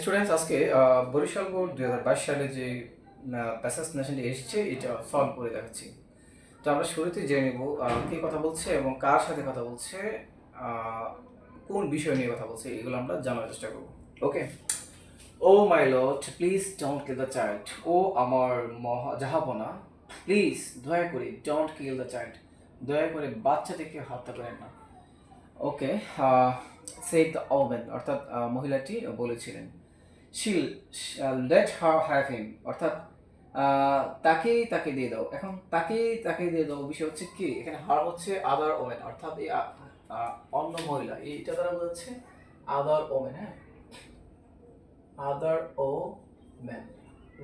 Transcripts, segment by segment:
Students, আজকে Barishal board 2022 সালে যে প্যাসেজ নেশনটি এসেছে এটা সলভ করে দেখাচ্ছি। তো আমরা শুরুতে জেনে নেব কে কথা বলছে এবং কার সাথে কথা বলছে, কোন বিষয় নিয়ে কথা বলছে, এগুলো আমরা জানার চেষ্টা করব। Okay. Oh my lord, please don't kill the child. ও আমার জাহাপনা, প্লিজ দয়া করে ডোন্ট কিল দ্য চাইল্ড, দয়া করে বাচ্চাটিকে হত্যা করেন না। ওকে, সেড দ্য ওম্যান, অর্থাৎ মহিলাটি বলেছিলেন। শিল লেট হার হ্যাভ হিম, অর্থাৎ তাকেই তাকে দিয়ে দাও। এখন তাকেই তাকে দিয়ে দাও বিষয় হচ্ছে কি, এখানে হার হচ্ছে আদার ওমেন, অর্থাৎ এই অন্য মহিলা, এইটা দ্বারা বোঝাচ্ছে আদার ওমেন। হ্যাঁ, আদার ও ম্যান,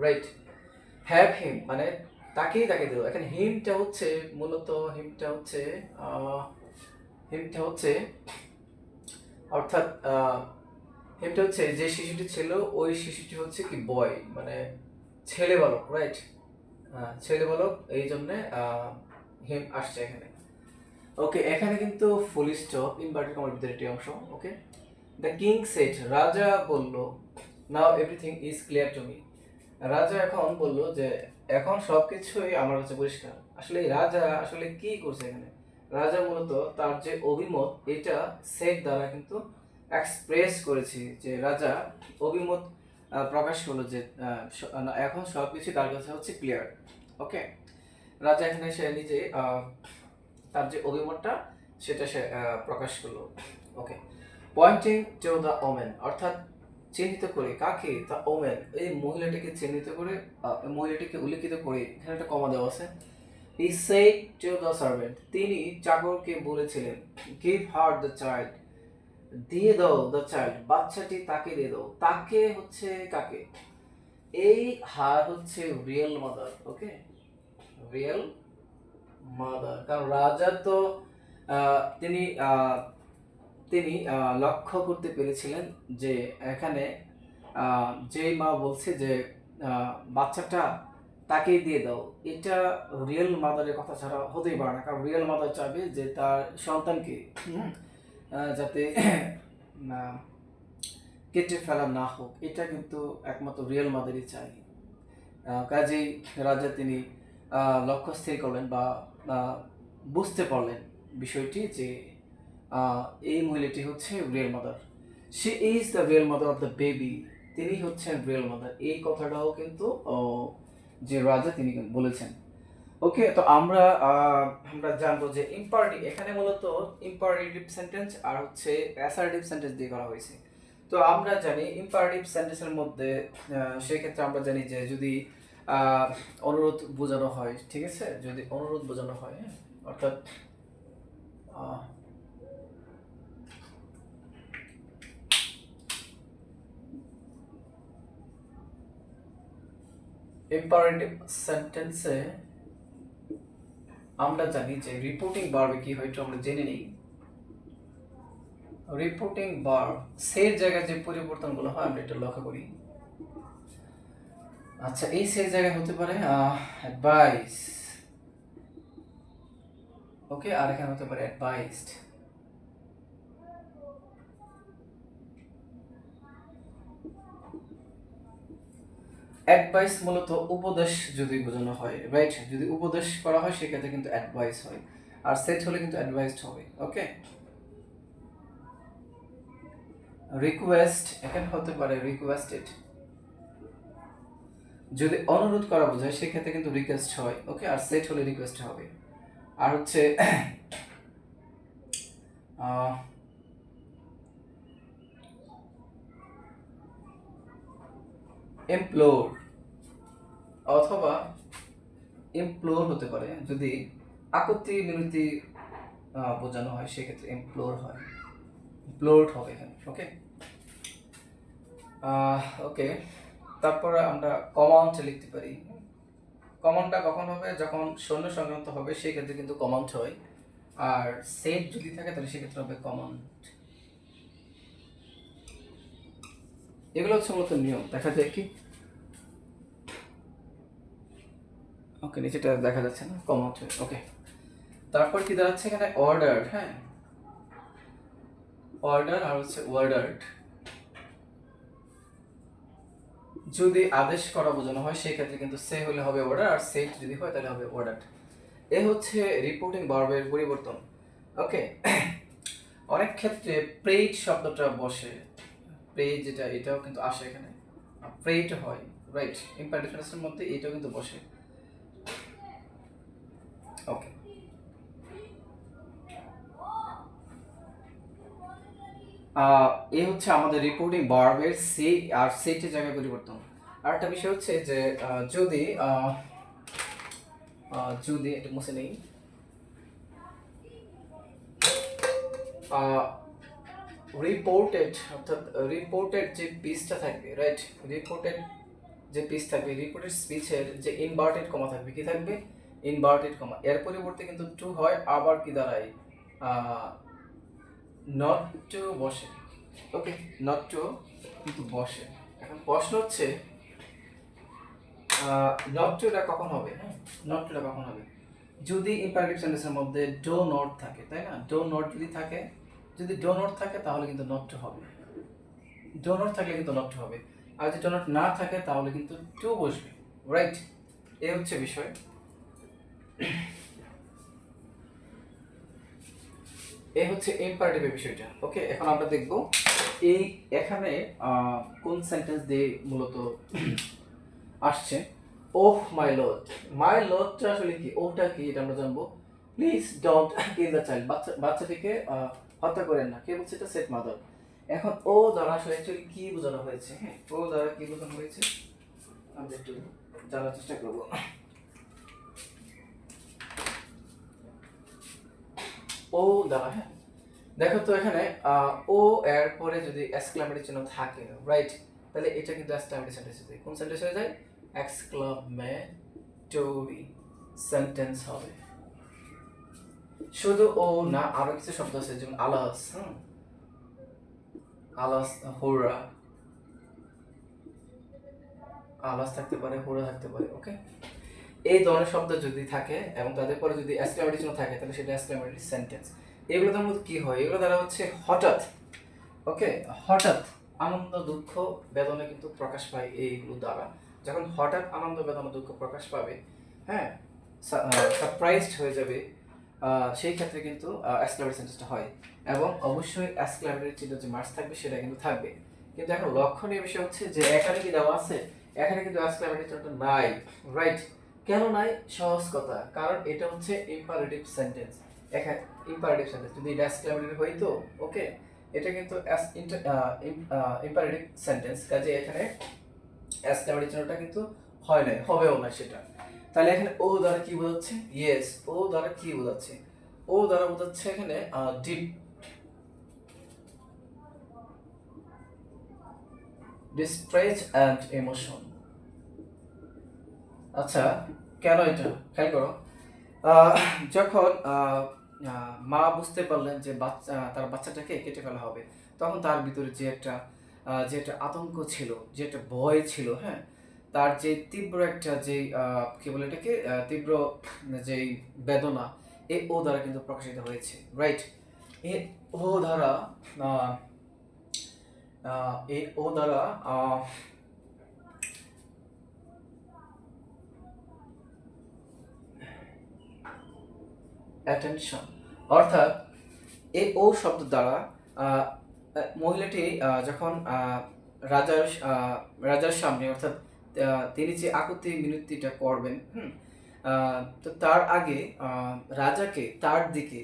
রাইট। হ্যাভ হিম মানে তাকেই তাকে দিও। এখানে হিমটা হচ্ছে মূলত হিমটা হচ্ছে অর্থাৎ হিমটা হচ্ছে যে শিশুটি ছিল, ওই শিশুটি হচ্ছে কি বয়, মানে ছেলে বালক, রাইট। ছেলে বালক, এই জন্যে হিম আসছে এখানে। ওকে, এখানে কিন্তু ফুল স্টপ, ইনভার্টেড কমার ভিতরে একটি অংশ। ওকে, দ্য কিং সেড, রাজা বলল, নাও everything is clear to me. রাজা এখন বলল যে এখন সবকিছুই আমার কাছে পরিষ্কার। আসলে রাজা আসলে কি করছে এখানে, রাজা মূলত তার যে অভিমত এটা সেট দ্বারা কিন্তু এক্সপ্রেস করেছে, যে রাজা অভিমত প্রকাশ করলো যে এখন সবকিছু তার কাছে হচ্ছে ক্লিয়ার। ওকে, রাজা এখানে সে নিজে তার যে অভিমতটা সেটা সে প্রকাশ করলো। ওকে, পয়েন্টিং টু দ্য ওমেন, অর্থাৎ চিহ্নিত করে কাকে, দ্য ওমেন, এই মহিলাটিকে চিহ্নিত করে, মহিলাটিকে উল্লেখিত করে এখানে একটা কমা দেওয়া আছে। He said to the servant, তিনি চাকরকে বলেছিলেন, গিভ হার দ্য চাইল্ড, দিয়ে দাও দ্য চাইল্ড, বাচ্চাটি তাকে দিয়ে দাও। তাকে হচ্ছে কাকে, এই হার হচ্ছে রিয়েল মাদার। ওকে, রিয়েল মাদার, কারণ রাজা তো তিনি তিনি লক্ষ্য করতে পেরেছিলেন যে এখানে যে মা বলছে যে বাচ্চাটা তাকেই দিয়ে দাও, এটা রিয়েল মাদারের কথা ছাড়া হতেই পারে না। কারণ রিয়েল মাদার চাবে যে তার সন্তানকে যাতে কেটে ফেলা না হোক, এটা কিন্তু একমাত্র রিয়েল মাদারই চাই। কাজেই রাজা তিনি লক্ষ্য স্থির করলেন বা বুঝতে পারলেন বিষয়টি যে এই মহিলাটি হচ্ছে real mother. She is the real mother of the baby, তিনি হচ্ছেন রিয়েল মাদার। এই কথাটাও কিন্তু যে রাজা তিনি বলেছেন। ওকে, তো আমরা জানবো যে ইম্পারেটিভ, এখানে মূলত ইম্পারেটিভ সেন্টেন্স আর হচ্ছে অ্যাসার্টিভ সেন্টেন্স দিয়ে করা হয়েছে। তো আমরা জানি ইম্পারেটিভ সেন্টেন্সের মধ্যে সেক্ষেত্রে আমরা জানি যে যদি অনুরোধ বোঝানো হয়, ঠিক আছে, যদি অনুরোধ বোঝানো হয়, হ্যাঁ, অর্থাৎ ইম্পারেটিভ সেন্টেন্সে আমরা জানি যে রিপোর্টিং ভার্বে কি হয়, আমরা জেনে নিই। রিপোর্টিং ভার্ব সের জায়গায় যে পরিবর্তনগুলো হয় আমরা এটা লক্ষ্য করি। আচ্ছা, এই সের জায়গায় হতে পারে অ্যাডভাইস, ওকে, আর এখানে হতে পারে অ্যাডভাইসড। অ্যাডভাইস মূলত উপদেশ যদি বোঝানো হয়, রাইট, যদি উপদেশ করা হয় সেক্ষেত্রে কিন্তু অ্যাডভাইস হয়, আর সেট হলে কিন্তু অ্যাডভাইসড হবে। ওকে, রিকোয়েস্ট এখানে হতে পারে রিকোয়েস্টেড, যদি অনুরোধ করা বোঝায় সেক্ষেত্রে কিন্তু রিকোয়েস্ট হয়। ওকে, আর সেট হলে রিকোয়েস্ট হবে। আর হচ্ছে এমপ্লোর অথবা এমপ্লোর হতে পারে, যদি আপত্তি মিনতি বোঝানো হয় সেক্ষেত্রে এমপ্লোর হয়, এমপ্লোরড হবে এখানে। ওকে, ওকে, তারপরে আমরা কমান্ড লিখতে পারি। কমান্ডটা কখন হবে, যখন সৈন্য সংক্রান্ত হবে সেক্ষেত্রে কিন্তু কমান্ড হয়, আর সেট যদি থাকে তাহলে সেক্ষেত্রে হবে কমান্ড। এগুলো হচ্ছে মূলত নিয়ম। দেখা যায় কি, ওকে নিচেটা দেখা যাচ্ছে না, কম হচ্ছে, ওকে। তারপর কি দাঁড়াচ্ছে এখানে, অর্ডার, হ্যাঁ অর্ডার আর হচ্ছে ওয়ার্ডার্ড। যদি আদেশ করা বোঝানো হয় সেই ক্ষেত্রে কিন্তু সে হলে হবে অর্ডার, আর সেট যদি হয় তাহলে হবে অর্ডার্ড। এ হচ্ছে রিপোর্টিং ভার্বের পরিবর্তন। ওকে, অনেক ক্ষেত্রে প্রেইড শব্দটা বসে, প্রেইড যেটা এটাও কিন্তু আসে এখানে, প্রেইড হয়, রাইট, ইম্পারেটিভ টেন্সের মধ্যে এটাও কিন্তু বসে। ওকে, এই হচ্ছে আমাদের রিপোর্টিং ভার্বের সে আর সেটের জায়গায় পরিবর্তন। আর একটা বিষয় হচ্ছে যে যদি যদি এটা মুছে নেই, রিপোর্টেড, অর্থাৎ রিপোর্টেড যে পিসটা থাকবে, রাইট, রিপোর্টেড যে পিস থাকবে, রিপোর্টেড স্পিচের যে ইনভার্টেড কমা থাকবে, কি থাকবে, ইনভার্টেড কমা, এর পরিবর্তে কিন্তু টু হয়, আবার কি দাঁড়ায়, নট টু বসে। ওকে, নট টু কিন্তু বসে। এখন প্রশ্ন হচ্ছে নট টুটা কখন হবে, হ্যাঁ নট টুটা কখন হবে, যদি ইম্পারেটিভ সেন্টেন্সের মধ্যে ডো নট থাকে, তাই না, ডো নট যদি থাকে, যদি ডো নট থাকে তাহলে কিন্তু নট টু হবে, ডো নট থাকলে কিন্তু নট টু হবে, আর যদি ডো নট না থাকে তাহলে কিন্তু টু বসবে, রাইট, এই হচ্ছে বিষয়। এই হচ্ছে ইম্পারেটিভের বিষয়টা। ওকে, এখন আমরা দেখব এই এখানে কোন সেন্টেন্স দিয়ে মূলত আসছে। ওহ মাই লর্ড, মাই লর্ডটা আসলে কি, ওটা কি এটা আমরা জানবো। Please don't kill the child, বাচ্চাটিকে হত্যা করেন না, কে বলছে, এটা সেট মাদার। এখন ও দ্বারা আসলে অ্যাকচুয়ালি কি বোঝানো হয়েছে, হ্যাঁ ও দ্বারা কি বোঝানো হয়েছে আমরা একটু জানার চেষ্টা করবো। ও দ্বারা, হ্যাঁ দেখো তো এখানে ও এর পরে যদি এক্সক্লামেটরি চিহ্ন থাকে, রাইট, তাহলে এটা কিন্তু এক্সক্লামেটরি সেন্টেন্স হয়ে যায়। কোন সেন্টেন্স হয়ে যায়, এক্সক্লামেটরি সেন্টেন্স হবে। শুধু ও না, আরো কিছু শব্দ আছে যেমন আলাস, আলাস, হোরা, আলাস থাকতে পারে, হোরা থাকতে পারে। ওকে, এই ধরনের শব্দ যদি থাকে এবং তাদের পরে যদি এক্সক্লামেটরি চিহ্ন থাকে তাহলে সেটা এক্সক্লামেটরি সেন্টেন্স। এগুলো দ্বারা কি হয়, এগুলো দ্বারা হচ্ছে হঠাৎ, ওকে হঠাৎ আনন্দ দুঃখ বেদনা কিন্তু প্রকাশ পায় এইগুলো দ্বারা। যখন হঠাৎ আনন্দ বেদনা দুঃখ প্রকাশ পাবে, হ্যাঁ সারপ্রাইজড হয়ে যাবে, সেই ক্ষেত্রে কিন্তু এক্সক্লামেটরি সেন্টেন্সটা হয়, এবং অবশ্যই এক্সক্লামেটরি চিহ্ন যে মার্কস থাকবে সেটা কিন্তু থাকবে। কিন্তু এখন লক্ষণীয় বিষয় হচ্ছে যে এখানে কি দেওয়া আছে, এখানে কিন্তু এক্সক্লামেটরি চিহ্নটা নাই, রাইট, কেন নাই, সহজ কথা, কারণ এটা হচ্ছে ইম্পারেটিভ সেন্টেন্স। এখানে ইম্পারেটিভ সেন্টেন্স যদি এটা এক্সক্লামেটরি হইতো, ওকে এটা কিন্তু ইম্পারেটিভ সেন্টেন্স, কাজে এখানে এক্সক্লামেটরি চিহ্নটা কিন্তু হয় না, হবেও না সেটা। তাহলে এখানে ও দ্বারা কি বোঝাচ্ছে, ইয়েস ও দ্বারা কি বোঝাচ্ছে, ও দ্বারা বোঝাচ্ছে এখানে ডিপ ডিস্ট্রেস অ্যান্ড ইমোশন। আচ্ছা, কেন এটা খেয়াল করো, যখন মা বুঝতে পারলেন যে তার বাচ্চাটাকে কেটে ফেলা হবে, তখন তার ভিতরে যে একটা আতঙ্ক ছিল, যে একটা ভয় ছিল, হ্যাঁ তার যে তীব্র একটা যে কি বলে এটাকে, তীব্র যেই বেদনা, এই ও দ্বারা কিন্তু প্রকাশিত হয়েছে, রাইট। এই ও দ্বারা এই ও দ্বারা অ্যাটেনশন, অর্থাৎ এই ও শব্দ দ্বারা মহিলাটি যখন রাজার সামনে, অর্থাৎ তিনি যে আকুতি মিনতিটা করবেন, তো তার আগে রাজাকে তার দিকে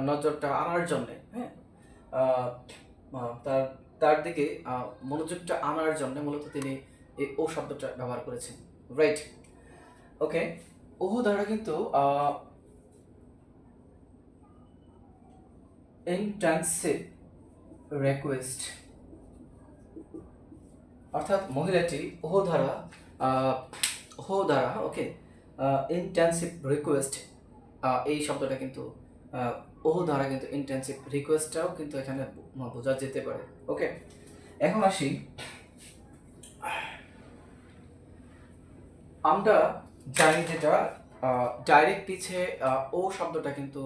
নজরটা আনার জন্য, হ্যাঁ তার তার দিকে মনোযোগটা আনার জন্য মূলত তিনি এই ও শব্দটা ব্যবহার করেছেন, রাইট। ওকে, ও দ্বারা কিন্তু ইন্টেন্সিভ রিকোয়েস্ট, অর্থাৎ মহিলাটি ওহ দ্বারা ওকে ইন্টেন্সিভ রিকোয়েস্ট, এই শব্দটা কিন্তু ওহ দ্বারা কিন্তু ইন্টেন্সিভ রিকোয়েস্টটাও কিন্তু এখানে বোঝা যেতে পারে। ওকে, এখন আসি, আমরা জানি যেটা ডাইরেক্ট পিছে ও শব্দটা কিন্তু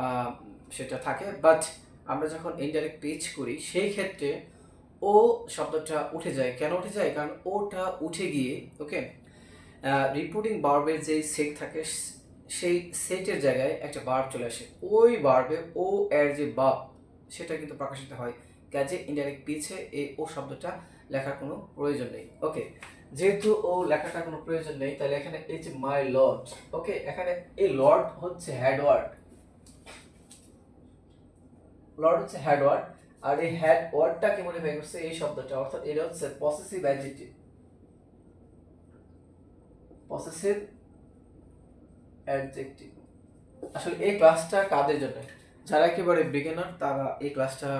আহ, সেটা থাকে, বাট আমরা যখন ইনডাইরেক্ট পিচ করি সেই ক্ষেত্রে ও শব্দটা উঠে যায়। কেন উঠে যায়? কারণ ওটা উঠে গিয়ে, ওকে, রিপোর্টিং ভার্বের যে সেট থাকে সেই সেটের জায়গায় একটা ভার্ব চলে আসে। ওই ভার্বে ও এর যে ভাব সেটা কিন্তু প্রকাশিত হয়। কাজে ইনডাইরেক্ট পিছে এই ও শব্দটা লেখার কোনো প্রয়োজন নেই। ওকে, যেহেতু ও লেখাটা কোনো প্রয়োজন নেই, তাহলে এখানে এই যে মাই লর্ড, ওকে, এখানে এই লর্ড হচ্ছে হেড ওয়ার্ড, লর্ড হচ্ছে হেড ওয়ার্ড, আর এই হেড ওয়ার্ডটাকে মডিফাই করছে এই শব্দটা, অর্থাৎ এটা হচ্ছে পসেসিভ অ্যাডজেক্টিভ, পসেসিভ অ্যাডজেক্টিভ। আসলে এই ক্লাসটা কাদের জন্য? যারা একেবারে বিগিনার তারা এই ক্লাসটা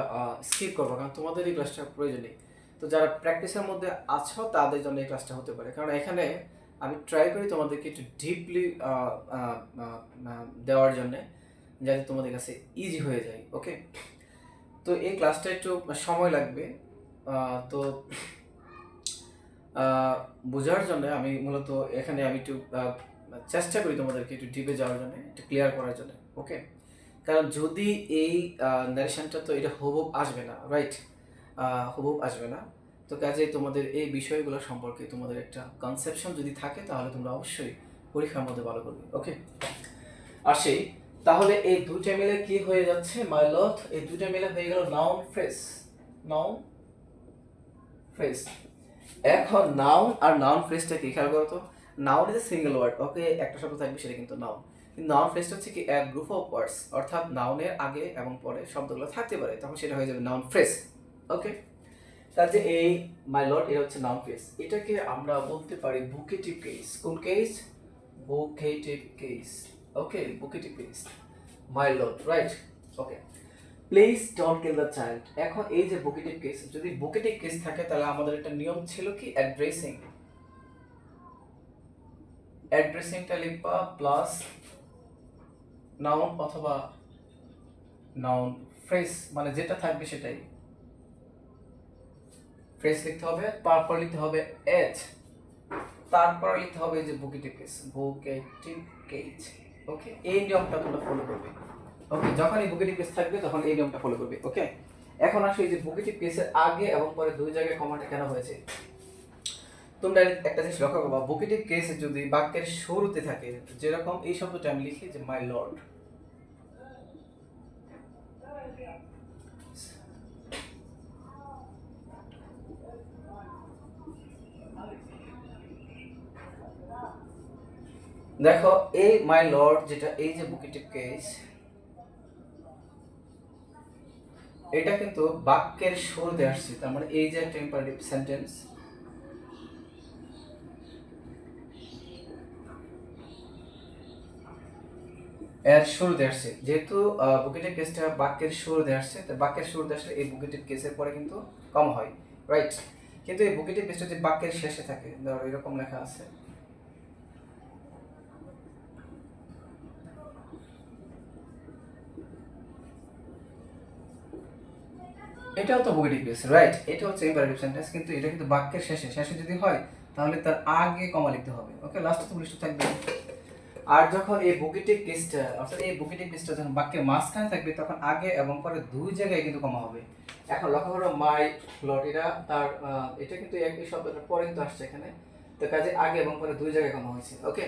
স্কিপ করবে, কারণ তোমাদের এই ক্লাসটা প্রয়োজন নেই। তো যারা প্র্যাকটিসের মধ্যে আছো তাদের জন্য এই ক্লাসটা হতে পারে, কারণ এখানে আমি ট্রাই করি তোমাদেরকে একটু ডিপলি দেওয়ার জন্য, যাতে তোমাদের কাছে ইজি হয়ে যায়। ওকে, তো এই ক্লাসটা একটু সময় লাগবে, তো বোঝার জন্য আমি মূলত এখানে আমি একটু চেষ্টা করি তোমাদেরকে একটু ডিপে যাওয়ার জন্য, একটু ক্লিয়ার করার জন্য। ওকে, কারণ যদি এই নারেশনটা, তো এটা হুবহু আসবে না, রাইট? হুবহু আসবে না, তো কাজে তোমাদের এই বিষয়গুলো সম্পর্কে তোমাদের একটা কনসেপশন যদি থাকে তাহলে তোমরা অবশ্যই পরীক্ষার মধ্যে ভালো করবে। ওকে, আসি তাহলে এই দুইটা মিলে কি হয়ে যাচ্ছে? মাই লর্ড, এই দুইটা মিলে হয়ে গেল নাউন ফ্রেজ, নাউন ফ্রেজ। এখন নাউন আর নাউন ফ্রেজটা কি খেয়াল করো তো। Noun is a single word, okay, একটা শব্দ থাকবে সেটা কিন্তু নাউন। কিন্তু নাউন ফ্রেজটা হচ্ছে কি এক গ্রুপ অফ ওয়ার্ডস, অর্থাৎ নাউনের আগে এবং পরে শব্দগুলো থাকতে পারে, তখন সেটা হয়ে যাবে নাউন ফ্রেজ। ওকে, তার যে এই মাই লর্ড এটা হচ্ছে নাউন ফ্রেজ, এটাকে আমরা বলতে পারি বুকেটিভ কেস। কোন কেস? Vocative case. Okay, vocative case, my lord, right? Okay, please don't kill the child. এখন এই যে বুকেটিভ কেস, যদি বুকেটিভ কেস থাকে তাহলে আমাদের একটা নিয়ম ছিল কি অ্যাড্রেসিং, অ্যাড্রেসিংটা লিখবা প্লাস নাউন অথবা নাউন ফ্রেজ, মানে যেটা থাকবে সেটাই ফ্রেজ লিখতে হবে, তারপর লিখতে হবে এজ, তারপর লিখতে হবে যে বুকেটিভ কেস, বুকেটিভ কেস। ওকে, এই নিয়মটা তোমরা ফলো করবে। ওকে, যখন এই বুকেটিভ কেস থাকবে তখন এই নিয়মটা ফলো করবে। ওকে, এখন আসো এই যে বুকেটিভ কেসের আগে এবং পরে দুই জায়গায় কমাটা কেন হয়েছে। তোমরা একটা জিনিস লক্ষ্য করবা, বুকেটিভ কেস যদি বাক্যের শুরুতে থাকে, যেরকম এই শব্দটা আমি লিখি যে মাই লর্ড, দেখো এই মাই লর্ড যেটা, এই যে বুকেটিভ কেস, এটা কিন্তু বাক্যের শুরুতে আসছে, তার মানে এই যে একটা ইম্পারেটিভ সেন্টেন্স, এর শুরুতে আসছে। যেহেতু বুকেটিভ কেসটা বাক্যের শুরুতে আসছে, তো বাক্যের শুরুতে আসলে এই বুকেটিভ কেসের পরে কিন্তু কম হয়, রাইট? কিন্তু এই বুকেটিভ কেসটা যে বাক্যের শেষে থাকে, ধরো এরকম লেখা আছে, এটাও তো বুকেটিভ কেস, রাইট? এটা হচ্ছে ইম্পারেটিভ সেন্টেন্স, কিন্তু এটা কিন্তু বাক্যের শেষে, শেষে যদি হয় তাহলে তার আগে কমা লিখতে হবে। ওকে, লাস্টে তো লিস্ট থাকবে। আর যখন এই বুকেটিভ কেসটা, অর্থাৎ এই বুকেটিভ কেসটা যখন বাক্যের মাঝখানে থাকবে তখন আগে এবং পরে দুই জায়গায় কিন্তু কমা হবে। এখন লক্ষ্য করো মাই লর্ড, এটা তার এটা কিন্তু একই শব্দটার পরে কিন্তু আসছে এখানে, তো কাজে আগে এবং পরে দুই জায়গায় কমা হয়েছে। ওকে,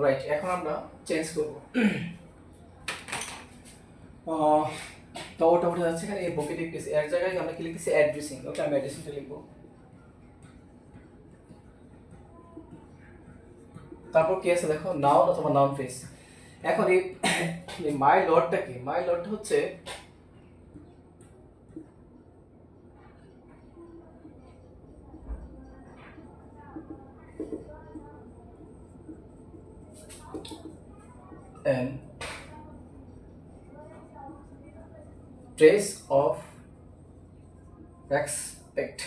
রাইট, এখন আমরা চেঞ্জ করব। তো ওটা উঠে যাচ্ছে এখানে এই বুকেটিভ কেস, এর জায়গায় আমরা কি লিখতেছি অ্যাড্রেসিং। ওকে, আমি অ্যাড্রেসিংটা লিখবো, তারপর কি আছে দেখো, নাউন অথবা নাউন ফ্রেজ। এখন এই মাই লর্ডটা কি? মাই লর্ড হচ্ছে an trace of respect,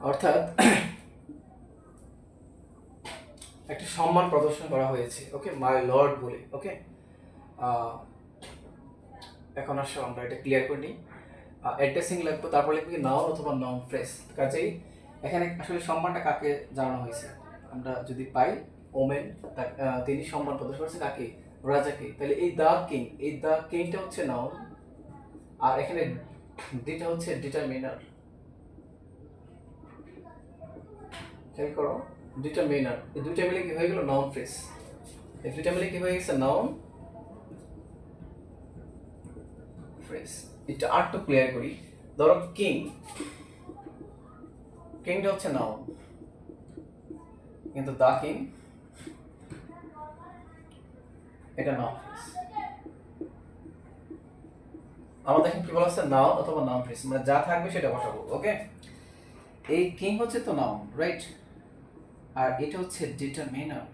অর্থাৎ একটা সম্মান প্রদর্শন করা হয়েছে, ওকে, মাই লর্ড বলে, ওকে। এখন আসো আমরা এটা ক্লিয়ার করে নিই। অ্যাড্রেসিং লাগবে, তারপর লিখবে নাউন অথবা নাউন ফ্রেজ। কাজেই এখানে আসলে সম্মানটা কাকে জানানো হয়েছে আমরা যদি পাই, ওমেন, তিনি সম্মান প্রদর্শন করছে কাকে, রাজাকে। তাহলে এই দ্য কিং, এই দ্য কিংটা হচ্ছে নাউন, আর এখানে দিটা হচ্ছে ডিটারমিনার। খেয়াল করো, ডিটারমিনার, এই দুইটা মিলে কি হয়ে গেল নাউন ফ্রেজ। এই দুইটা মিলে কি হয়ে গেছে নাউন ফ্রেজ। এটা আর একটু ক্লিয়ার করি। ধরো কিং, কিংটা হচ্ছে নাউন, কিন্তু দা কিং এটা নাউন ফ্রেজ। আমাদের এখন কি বলা আছে, নাউন অথবা নাউন ফ্রেজ, মানে যা থাকবে সেটা বসাবো, ওকে। এই কিং হচ্ছে তো নাউন, রাইট, আর এটা হচ্ছে ডিটারমিনার।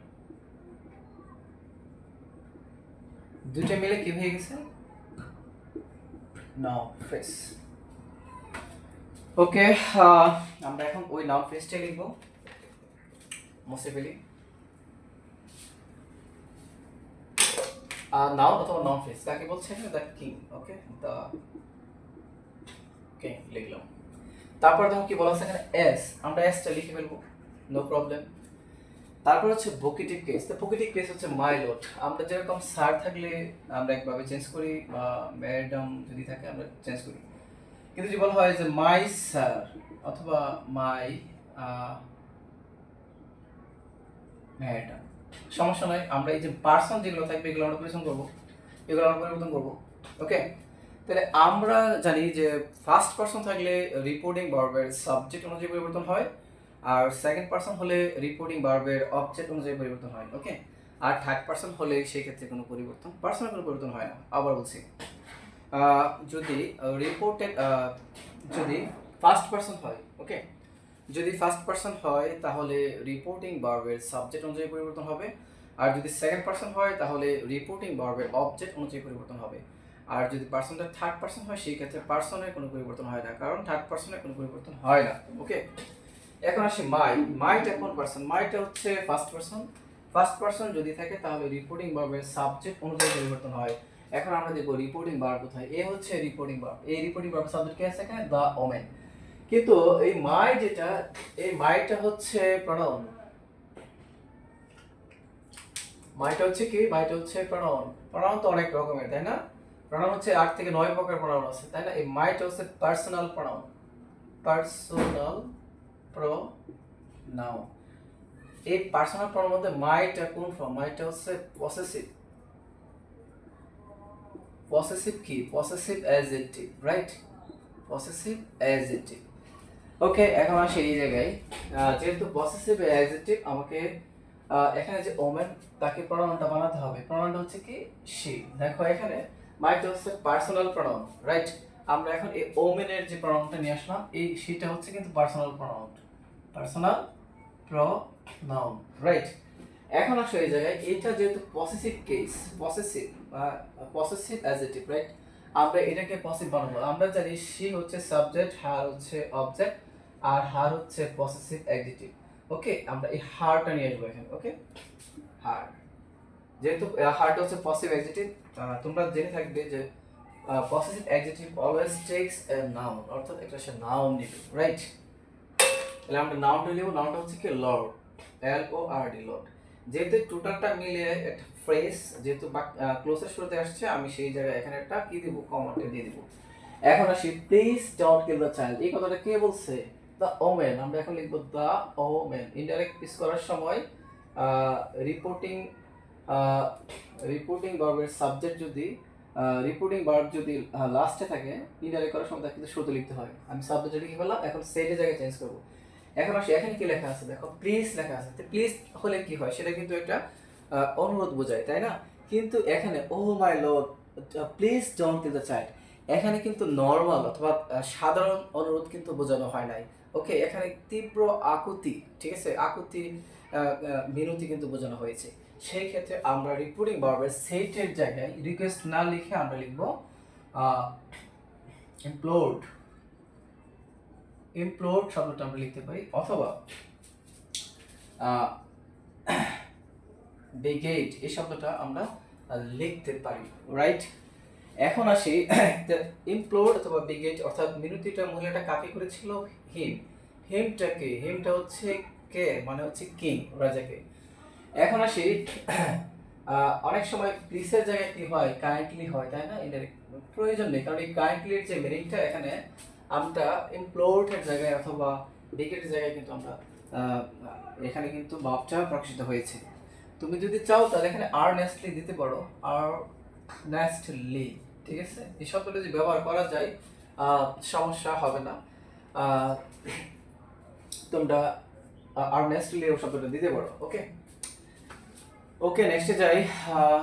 দুইটা মিলে কি হয়ে গেছে নাউন ফ্রেজ, ওকে। আমরা এখন ওই নাউন ফ্রেজটা লিখবো, মুছে ফেলি। নাউন অথবা নাউন ফ্রেজ কাকে বলছে, the king, okay, the king লিখলাম। তারপর দেখো কি বলা আছে এখানে, এস, আমরা এসটা লিখে ফেলবো, নো প্রবলেম। তারপর হচ্ছে ভোকেটিভ কেস। তো ভোকেটিভ কেস হচ্ছে মাই লর্ড। আমরা যেরকম স্যার থাকলে আমরা একভাবে চেঞ্জ করি, বা ম্যাডাম যদি থাকে আমরা চেঞ্জ করি, কিন্তু যদি বলা হয় যে মাই স্যার অথবা মাই ম্যাডাম, সমস্যা নয়। আমরা এই যে পার্সন যেগুলো থাকবে এগুলো আমরা পরিবর্তন করবো, এগুলো আমরা পরিবর্তন করবো, ওকে। তাহলে আমরা জানি যে ফার্স্ট পার্সন থাকলে রিপোর্টিং ভার্বের সাবজেক্ট অনুযায়ী পরিবর্তন হয়, আর সেকেন্ড পার্সন হলে রিপোর্টিং ভার্বের অবজেক্ট অনুযায়ী পরিবর্তন হয়, ওকে। আর থার্ড পার্সন হলে সেই ক্ষেত্রে কোনো পরিবর্তন, পার্সনের কোনো পরিবর্তন হয় না। আবার বলছি, যদি রিপোর্টেড, যদি ফার্স্ট পার্সন হয়, ওকে, যদি ফার্স্ট পার্সন হয় তাহলে রিপোর্টিং ভার্বের সাবজেক্ট অনুযায়ী পরিবর্তন হবে, আর যদি সেকেন্ড পার্সন হয় তাহলে রিপোর্টিং ভার্বের অবজেক্ট অনুযায়ী পরিবর্তন হবে। আর যদি পার্সনটা থার্ড পার্সন হয় সেই ক্ষেত্রে পার্সনের কোনো পরিবর্তন হয় না, কারণ থার্ড পার্সনের কোনো পরিবর্তন হয় না, ওকে। এখন আসি মাই। মাইটা কোন পার্সন, মাইটা হচ্ছে ফার্স্ট পার্সন। ফার্স্ট পার্সন যদি থাকে তাহলে রিপোর্টিং ভার্বের সাবজেক্ট অনুযায়ী পরিবর্তন হয়। এখন আমরা দেখব রিপোর্টিং ভার্ব কোথায়, এ হচ্ছে রিপোর্টিং ভার্ব, এই রিপোর্টিং ভার্ব সাবজেক্ট কে আছে এখানে, দা ওমেন। কিন্তু এই মাই যেটা, এই মাইটা হচ্ছে প্রনাউন। মাইটা হচ্ছে কি, মাইটা হচ্ছে প্রনাউন। প্রনাউন তো অনেক রকমের, তাই না? প্রনাউন হচ্ছে 8 থেকে 9 প্রকার প্রনাউন আছে, তাই না? এই মাইটা হচ্ছে পার্সোনাল প্রনাউন, পার্সোনাল প্রনাউন। এই পার্সোনাল প্রনাউন মধ্যে মাইটা কোন ফর্ম, মাইটা হচ্ছে পসেসিভ। পসেসিভ কি, possessive adjective, right, possessive adjective, okay. এখন আসি এই জায়গায়, যেহেতু পসেসিভ অ্যাডজেক্টিভ আমাকে এখানে যে ওমেন তাকে প্রনাউনটা বানাতে হবে। প্রনাউনটা হচ্ছে কি শি। দেখো এখানে মাইটা হচ্ছে পার্সোনাল প্রনাউন, রাইট। আমরা এখন এই ওমেনের যে প্রনাউনটা নিয়ে আসলাম, এই শিটা হচ্ছে কিন্তু personal pronoun, personal pronoun, right. এখন আসো এই জায়গায়, এটা যেহেতু possessive case, possessive possessive adjective, right, আমরা এটাকে পসেসিভ বানাবো। আমরা জানি শি হচ্ছে সাবজেক্ট, হার হচ্ছে অবজেক্ট, আর হার হচ্ছে পসেসিভ অ্যাডজেক্টিভ, ওকে। আমরা এই হারটা নিয়ে আসবো এখানে, ওকে। হার, যেহেতু হারটা হচ্ছে পসেসিভ অ্যাডজেক্টিভ, তোমরা জেনে থাকবে যে possessive adjective always tax a noun, অর্থাৎ একটা সে নাউন নেবে, রাইট। তাহলে আমরা নাউনটা নেব, নাউনটা হচ্ছে কি লর্ড, LORD, লর্ড। যেহেতু টোটালটা মিলে একটা ফ্রেজ, যেহেতু ক্লোজের শুরুতে আসছে, আমি সেই জায়গায় এখানে একটা কি দিব, কমান্ড দিয়ে দিব। এখন আসি, please don't kill the child, এই কথাটা কে বলছে, দ্য ওমেন। আমরা এখন লিখব দ্য ওমেন। ইনডাইরেক্ট পিস করার সময় রিপোর্টিং রিপোর্টিং ভার্বের সাবজেক্ট যদি রিপোর্টিং ভার্ব যদি লাস্টে থাকে, ইনডাইরেক্ট করার সময় তাকে কিন্তু শুরুতে লিখতে হয়। আমি সাবজেক্ট লিখে ফেললাম, এখন সেটের জায়গায় চেঞ্জ করব। এখন আসি, এখানে কি লেখা আছে দেখো, প্লিজ লেখা আছে। তো প্লিজ হলে কি হয়, সেটা কিন্তু একটা অনুরোধ বোঝায়, তাই না? কিন্তু এখানে oh my lord, please don't kill the child, এখানে কিন্তু নর্মাল অথবা সাধারণ অনুরোধ কিন্তু বোঝানো হয় নাই, ওকে। এখানে তীব্র আকুতি, ঠিক আছে, আকুতি বিনতি কিন্তু বোঝানো হয়েছে। সেই ক্ষেত্রে আমরা রিপোর্টিং ভার্বের সেটের জায়গায় রিকোয়েস্ট না লিখে আমরা লিখব ইমপ্লোর্ড। ইমপ্লোর্ড শব্দটা আমরা লিখতে পারি, অথবা ব্রিগেড এই শব্দটা আমরা লিখতে পারি, রাইট? এখন আসি ইমপ্লোর অথবা ব্রিগেড অর্থাৎ মিনতিটা মহিলাটা কাকে করেছিল? হিম। হিমটা হচ্ছে কে, মানে হচ্ছে কিং, রাজাকে। এখন আসি অনেক সময় প্লিসের জায়গায় কি হয়, কাইন্ডলি হয়, তাই না? ইনডাইরেক্ট প্রয়োজন নেই, কারণ এই কাইন্ডলির যে মিনিংটা এখানে আমরা ইমপ্লোরের জায়গায় অথবা ব্রিগেডের জায়গায় কিন্তু আমরা এখানে কিন্তু ভাবটা প্রকাশিত হয়েছে। তুমি যদি চাও তাহলে এখানে আর্নেস্টলি দিতে পারো, আর্নেস্টলি, ঠিক আছে? এই শব্দটা যদি ব্যবহার করা যায় সমস্যা হবে না। তোমরা আর্নেস্টলি এই শব্দটা দিতে পারো, ওকে? ওকে, নেক্সটে যাই।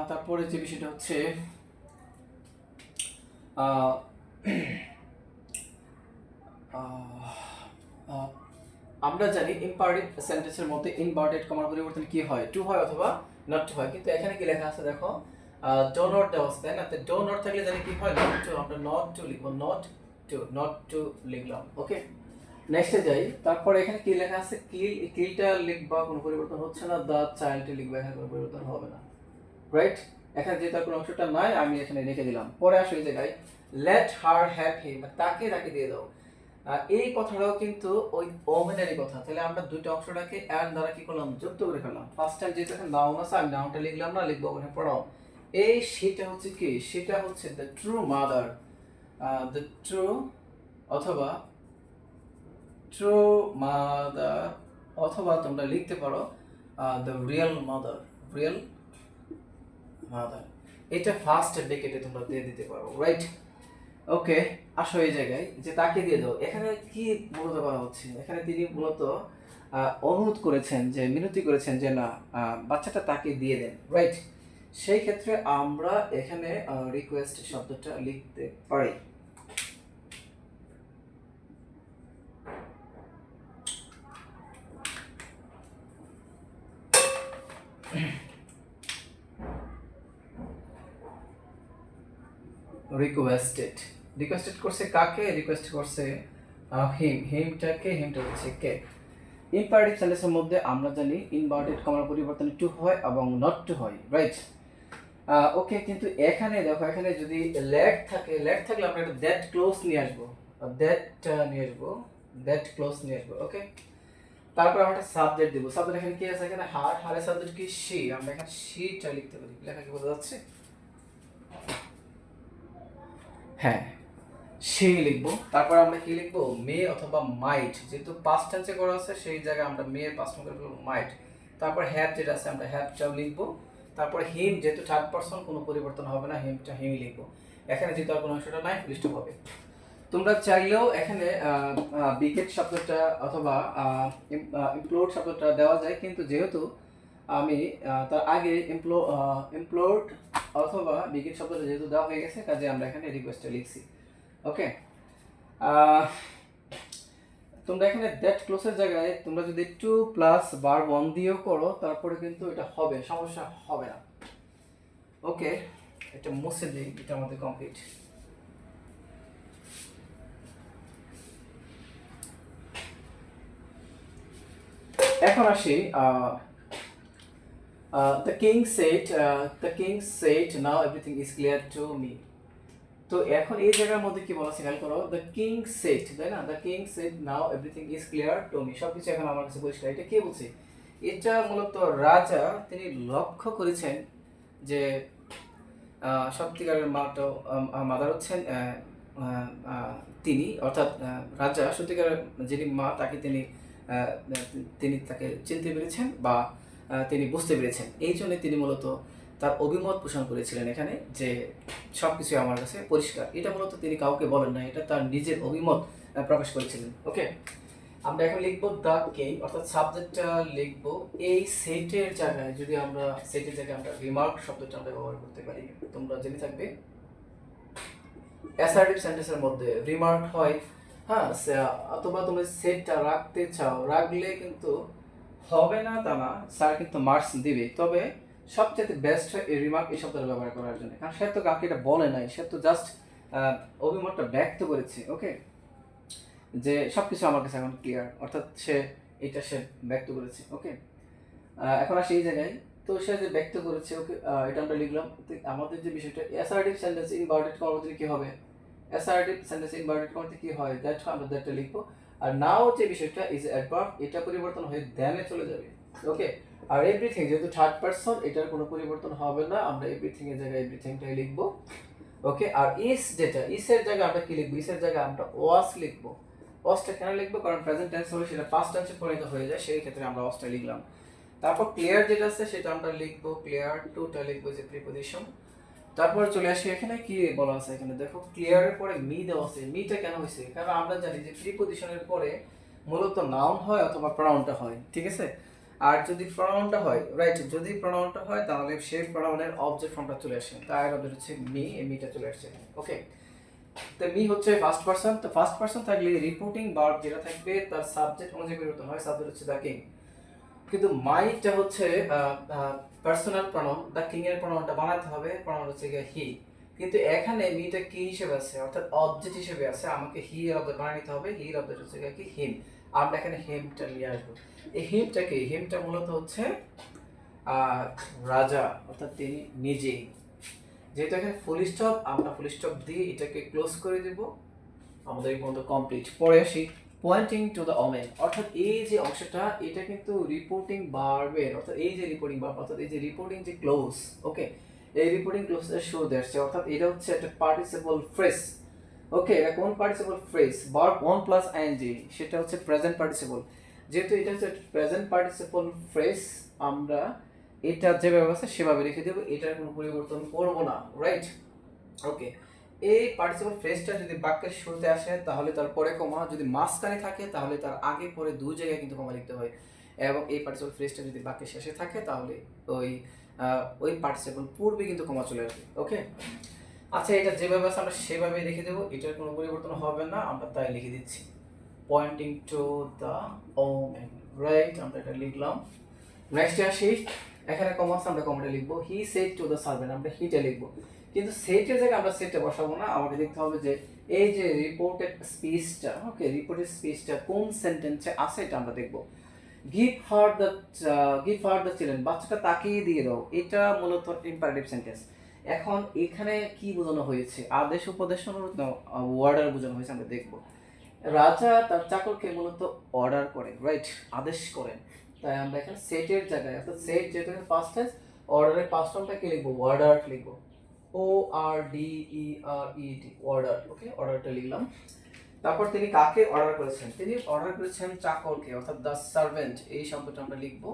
তারপরে যে বিষয়টা হচ্ছে আমরা জানি ইম্পারেটিভ সেন্টেন্সের মধ্যে ইনভার্টেড কমার পরিবর্তন কি হয়? টু হয় অথবা নট টু হয়, কিন্তু এখানে কি লেখা আছে দেখো, ডো নট দেওয়া আছে, তাই না? তো ডো নট থাকলে জানি কি হয়, নট টু, আমরা নট টু লিখবো, নট টু লিখলাম, ওকে? নেক্সটে যাই। তারপরে এখানে কি লেখা আছে, কিলটা লিখবা, কোনো পরিবর্তন হচ্ছে না। দ্য চাইল্ডটা লিখবা, এখানে কোনো পরিবর্তন হবে না, রাইট? এখানে যে তার কোনো অংশটা নাই আমি এখানে রেখে দিলাম। পরে আসো এই জায়গায়, লেট হার হ্যাভ হিম, তাকে দিয়ে দাও। এই কথাটাও কিন্তু ওই ওমেনেরই কথা। তাহলে আমরা দুইটা অংশটাকে অ্যান্ড দ্বারা কি করলাম, যুক্ত করে ফেললাম। ফার্স্ট টাইম যেহেতু এখানে নাউন আছে, আমি নাউনটা লিখলাম না, লিখবো ওখানে পড়াও। এই সেটা হচ্ছে কি, সেটা হচ্ছে the true mother, the true অথবা ট্রু মাদার, অথবা তোমরা লিখতে পারো the real mother, real mother. এটা ফার্স্ট ব্র্যাকেটে তোমরা দিয়ে দিতে পারো, রাইট? ওকে, আসো এই জায়গায় যে তাকে দিয়ে দাও। এখানে কি মূলত করা হচ্ছে, এখানে তিনি মূলত অনুরোধ করেছেন, যে মিনতি করেছেন যে না, বাচ্চাটা তাকে দিয়ে দেন, রাইট? সেই ক্ষেত্রে আমরা এখানে রিকোয়েস্ট শব্দটা লিখতে পারি। রিকোয়েস্টেড করছে কাকে? রিকোয়েস্ট করছে হিমটা হচ্ছে কে। ইম্পারেটিভ সেন্টেন্সের মধ্যে আমরা জানি ইনভার্টেড কমার পরিবর্তন টু হয় এবং নট টু হয়, রাইট? ওকে, কিন্তু এখানে দেখো, এখানে যদি লেট থাকলে আমরা একটা দ্যাট ক্লোজ নিয়ে আসবো, দ্যাট ক্লোজ নিয়ে আসবো, ওকে? তারপর আমরা একটা সাবজেক্ট দেবো। সাবজেক্ট এখানে কি আছে? এখানে হারের সাবজেক্ট কি? শি। আমরা এখানে শিটা লিখতে পারি। লেখা কি বোঝা যাচ্ছে? হ্যাঁ, সে লিখবো। তারপর আমরা কি লিখবো? মে অথবা মাইট, যেহেতু পাস্ট টেন্সে করা আছে সেই জায়গায় আমরা মে পাস্ট টেন্সে করে ফেলবো, মাইট। তারপর হ্যাভ যেটা আছে আমরা হ্যাভটাও লিখবো। তারপর হিম, যেহেতু থার্ড পারসন কোনো পরিবর্তন হবে না, হিমই লিখবো। এখানে যেহেতু আর কোনো অংশটা নাই, লিস্ট হবে। তোমরা চাইলেও এখানে বিকেট শব্দটা অথবা ইমপ্লোড শব্দটা দেওয়া যায়, কিন্তু যেহেতু আমি তার আগে ইমপ্লোড অথবা বিকেট শব্দটা যেহেতু দেওয়া হয়ে গেছে, কাজে আমরা এখানে রিকোয়েস্টটা লিখছি, ওকে? তোমরা এখানে দ্যাট ক্লোজের জায়গায় তোমরা যদি টু প্লাস বার ওয়ান দিয়েও করো, তারপরে কিন্তু এটা হবে, সমস্যা হবে না, ওকে? এটা মুছে দিই, এটা আমাদের কমপ্লিট। এখন আসি, the king said now everything is clear to me. তো এখন এই জায়গার মধ্যে কি বলা আছে খেয়াল করো, দ্য কিং সেড, তাই না? The king said now everything is clear to me, সবকিছু এখন আমার কাছে পরিষ্কার। এটা কে বলছে? এটা মূলত রাজা, তিনি লক্ষ্য করেছেন যে সত্যিকারের মাদার হচ্ছেন তিনি, অর্থাৎ রাজা সত্যিকারের যিনি মা, তাকে তিনি তাকে চিনতে পেরেছেন বা তিনি বুঝতে পেরেছেন। এই জন্য তিনি মূলত তার অভিমত পোষণ করেছিলেন এখানে, যে সবকিছু আমার কাছে পরিষ্কার। এটা মূলত তিনি কাউকে বলেন না, এটা তার নিজের অভিমত প্রকাশ করেছিলেন, ওকে? আমরা এখন লিখবো দ্য কিং, অর্থাৎ সাবজেক্টটা লিখবো। এই সেটের জায়গায় যদি আমরা আমরা রিমার্ক শব্দটা আমরা ব্যবহার করতে পারি। তোমরা জেনে থাকবে অ্যাসার্টিভ সেন্টেন্সের মধ্যে রিমার্ক হয়, হ্যাঁ? অথবা তুমি সেটটা রাখতে চাও, রাখলে কিন্তু হবে না তা না, স্যার কিন্তু মার্কস দিবে। তবে সবচেয়ে বেস্ট হয় এই রিমার্ক এই শব্দটা ব্যবহার করার জন্য, কারণ সে তো কাউকে এটা বলে নাই, সে তো জাস্ট অভিমতটা ব্যক্ত করেছে, ওকে? যে সবকিছু আমার কাছে এখন ক্লিয়ার, অর্থাৎ সে ব্যক্ত করেছে, ওকে? এখন আসি এই জায়গায়, তো সে যে ব্যক্ত করেছে, ওকে, এটা আমরা লিখলাম। তো আমাদের যে বিষয়টা অ্যাসার্টিভ সেন্টেন্স ইনভার্টেড কমা দিলে কি হবে, অ্যাসার্টিভ সেন্টেন্স ইনভার্টেড কমাতে কি হয়, দ্যাট আমরা দ্যাটটা লিখবো। আর নাও যে বিষয়টা ইজ অ্যাডভার্ব, এটা পরিবর্তন হয়ে দ্যানে চলে যাবে। ওকে, আর এভরিথিং যেহেতু থার্ড পারসন, এটার কোনো পরিবর্তন হবে না, আমরা এভরিথিং এর জায়গায় এভরিথিংটাই লিখবো। ওকে, আর ইস যেটা, ইসের জায়গায় আমরা কি লিখবো, ইসের জায়গায় আমরা ওয়াস লিখবো। ওয়াসটা কেন লিখবো, কারণ প্রেজেন্ট টেন্স হলে সেটা পাস্ট টেন্সে পরিণত হয়ে যায়, সেই ক্ষেত্রে আমরা ওয়াসটা লিখলাম। তারপর ক্লিয়ার যেটা আছে সেটা আমরা লিখবো, ক্লিয়ার টুটা লিখবো যে প্রিপোজিশন। তারপর চলে আসি এখানে কি বলা আছে, এখানে দেখো ক্লিয়ারের পরে মি দেওয়া আছে। মিটা কেন হয়েছে, কারণ আমরা জানি যে প্রিপোজিশনের পরে মূলত নাউন হয় অথবা প্রনাউনটা হয়, ঠিক আছে। আর যদি প্রনাউনটা হয়, রাইট, যদি প্রনাউনটা হয় তাহলে সেই প্রনাউনের অবজেক্ট ফর্মটা চলে আসে, তাই অবজেক্ট হচ্ছে মি, এই মিটা চলে আসছে। ওকে, তো মি হচ্ছে ফার্স্ট পারসন, তো ফার্স্ট পারসন থাকলে রিপোর্টিং ভার্ব যেটা থাকবে তার সাবজেক্ট অনুযায়ী পরিবর্তন হয়, সাবজেক্ট হচ্ছে দ্য কিং। কিন্তু মাইটা হচ্ছে পার্সোনাল প্রনাউন, দ্য কিং এর প্রনাউনটা বানাতে হবে, প্রনাউন হচ্ছে হি। কিন্তু এখানে মিটা কি হিসেবে আছে, অর্থাৎ অবজেক্ট হিসেবে আছে, আমাকে হি এর অবজেক্ট বানিয়ে নিতে হবে, হি এর অবজেক্ট হচ্ছে কি হিম। আমরা এখানে হিমটা নিয়ে আসবো। এই হিমটা কি, হিমটা মূলত হচ্ছে রাজা, অর্থাৎ তিনি নিজেই। যেহেতু এখানে ফুল স্টপ, আমরা ফুল স্টপ দিয়ে এটাকে ক্লোজ করে দেব, আমাদের এই পর্যন্ত কমপ্লিট। পরে আসি পয়েন্টিং টু দ্য ওমেন, অর্থাৎ এই যে অংশটা এটা কিন্তু রিপোর্টিং ভার্বের, অর্থাৎ এই যে রিপোর্টিং ভার্ব, অর্থাৎ এই যে রিপোর্টিং যে ক্লোজ, ওকে, এই রিপোর্টিং ক্লোজের শুরুতে আসছে, অর্থাৎ এটা হচ্ছে একটা পার্টিসিপল ফ্রেজ। ওকে, এটা কোন participle phrase, verb 1 plus ING, সেটা হচ্ছে প্রেজেন্ট পার্টিসিপল। যেহেতু এটা হচ্ছে প্রেজেন্ট পার্টিসিপল ফ্রেজ, আমরা এটা যেভাবে আছে সেভাবে রেখে দেবো, এটার কোনো পরিবর্তন করবো না, রাইট। ওকে, এই পার্টিসিপল ফ্রেজটা যদি বাক্যের শুরুতে আসে তাহলে তার পরে কমা, যদি মাঝখানে থাকে তাহলে তার আগে পরে দুই জায়গায় কিন্তু কমা লিখতে হয়, এবং এই পার্টিসিপল ফ্রেজটা যদি বাক্যের শেষে থাকে তাহলে ওই পার্টিসিপল পূর্বে কিন্তু কমা চলে আসবে। ওকে, আচ্ছা, এটা যেভাবে আছে আমরা সেভাবেই রেখে দেবো, এটার কোনো পরিবর্তন হবে না, আমরা তাই লিখে দিচ্ছি pointing to the women, right, আমরা এটা লিখলাম। নেক্সট আসি, এখানে কমা আছে, আমরা কমাটা লিখবো, he said to the servant, আমরা হিটা লিখবো। কিন্তু সেটের জায়গায় আমরা সেটে বসাবো না, আমাকে দেখতে হবে যে এই যে রিপোর্টেড স্পিচটা, ওকে, রিপোর্টেড স্পিচটা কোন সেন্টেন্সে আছে এটা আমরা দেখবো। গিভ হার দ্য চিলড্রেন, বাচ্চাটা তাকিয়ে দিয়ে দাও, এটা মূলত ইম্পারেটিভ সেন্টেন্স। এখন এখানে কি বোঝানো হয়েছে, আদেশ উপদেশ ওয়ার্ডার বোঝানো হয়েছে, আমরা দেখবো। রাজা তার চাকরকে মূলত অর্ডার করে, রাইট, আদেশ করেন, তাই আমরা এখানে সেটের জায়গায়, অর্থাৎ সেট যেটা পাস্ট টেন্স, অর্ডারের পাস্ট ফর্মটা কি লিখবো, ওয়ার্ডার লিখবো, ORDERED, অর্ডার। ওকে, অর্ডারটা লিখলাম। তারপর তিনি কাকে অর্ডার করেছেন, তিনি অর্ডার করেছেন চাকরকে, অর্থাৎ দ্য সার্ভেন্ট, এই শব্দটা আমরা লিখবো,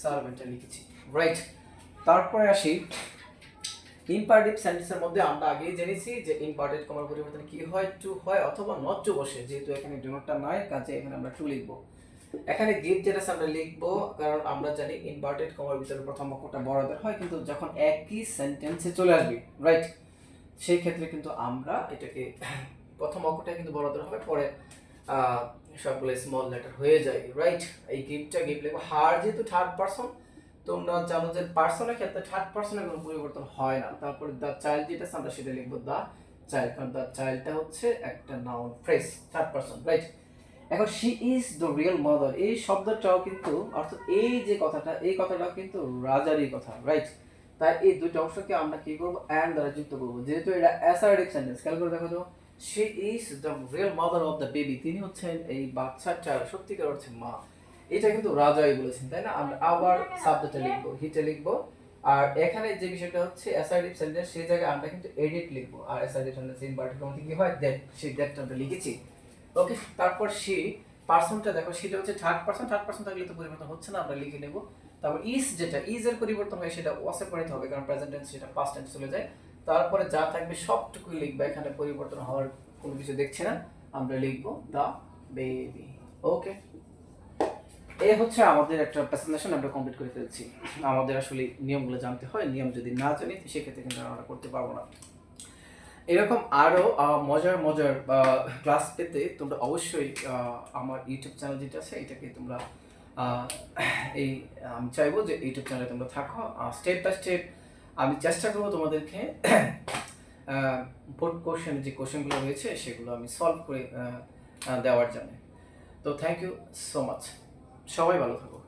সার্ভেন্টটা লিখেছি, রাইট। তারপরে আসি ইম্পারেটিভ সেন্টেন্সের মধ্যে আমরা আগেই জেনেছি যে ইম্পারেটিভ কমার পরিবর্তনে কি হয়, টু হয় অথবা নট টু বসে, যেহেতু এখানে ডু নটটা নাই, কাজে এখানে আমরা টু লিখবো। এখানে গিভ যেটা আমরা লিখবো, কারণ আমরা জানি ইনভার্টেড কমার ভিতরে প্রথম অক্ষরটা বড়দের হয়, কিন্তু যখন একই সেন্টেন্সে চলে আসবে, রাইট, সেই ক্ষেত্রে কিন্তু আমরা এটাকে প্রথম অক্ষরটা কিন্তু বড়দের হবে, পরে সবগুলো স্মল লেটার হয়ে যায়, রাইট। এই গিভটা গিভ লিখবো। হার যেহেতু থার্ড পারসন, তোমরা জানো যে পার্সনের ক্ষেত্রে থার্ড পারসনের কোনো পরিবর্তন হয় না। তারপরে দ্য চাইল্ড যেটা আমরা সেটা লিখবো দ্য চাইল্ড, কারণ দ্য চাইল্ডটা হচ্ছে একটা noun phrase, third person, right. এখন she is the real mother, এই শব্দটাও কিন্তু, অর্থাৎ এই যে কথাটা, এই কথাটাও কিন্তু রাজারই কথা, রাইট। তাই এই দুইটা অংশকে আমরা কি করবো, অ্যান্ড দ্বারা যুক্ত করবো, যেহেতু এটা অ্যাসার্টিভ সেন্টেন্স। খেয়াল করে দেখো তো, she is the real mother of the baby, তিনি হচ্ছেন এই বাচ্চাটার সত্যিকার অর্থে মা, এটা কিন্তু রাজাই বলেছেন, তাই না। আমরা আবার সাবজেক্টটা লিখবো, হিটা লিখবো। আর এখানে যে বিষয়টা হচ্ছে অ্যাসার্টিভ সেন্টেন্স, সেই জায়গায় আমরা কিন্তু এডিট লিখবো, আর অ্যাসার্টিভ সেন্টেন্স ইনভার্টেড কমাতে কি হয়, দ্যাট, সেই দ্যাটটা আমরা লিখেছি। ওকে, তারপর সি পার্সনটা দেখো, সেটা হচ্ছে থার্ড পার্সন, থার্ড পার্সন থাকলে তো পরিবর্তন হচ্ছে না, আমরা লিখে নেব। তারপর ইজ যেটা, ইজ এর পরিবর্তন হয় সেটা ওয়াসে পরিণত হবে, কারণ প্রেজেন্ট টেন্স সেটা পাস্ট টেন্স চলে যায়। তারপরে যা থাকবে সবটুকুই লিখবে, এখানে পরিবর্তন হওয়ার কোনো কিছু দেখছি না, আমরা লিখবো দ্য বেবি। ওকে, এই হচ্ছে আমাদের একটা প্রেজেন্টেশন আমরা কমপ্লিট করে ফেলছি। আমাদের আসলে নিয়মগুলো জানতে হয়, নিয়ম যদি না জানি সেক্ষেত্রে কিন্তু আমরা করতে পারবো না। এরকম আরও মজার মজার ক্লাস পেতে তোমরা অবশ্যই আমার ইউটিউব চ্যানেল যেটা আছে এটাকে তোমরা আমি চাইবো যে ইউটিউব চ্যানেলে তোমরা থাকো, স্টেপ বাই স্টেপ আমি চেষ্টা করবো তোমাদেরকে বোর্ড কোশ্চেন যে কোশ্চেনগুলো রয়েছে সেগুলো আমি সলভ করে দেওয়ার জন্য। তো থ্যাংক ইউ সো মাচ, সবাই ভালো থাকো।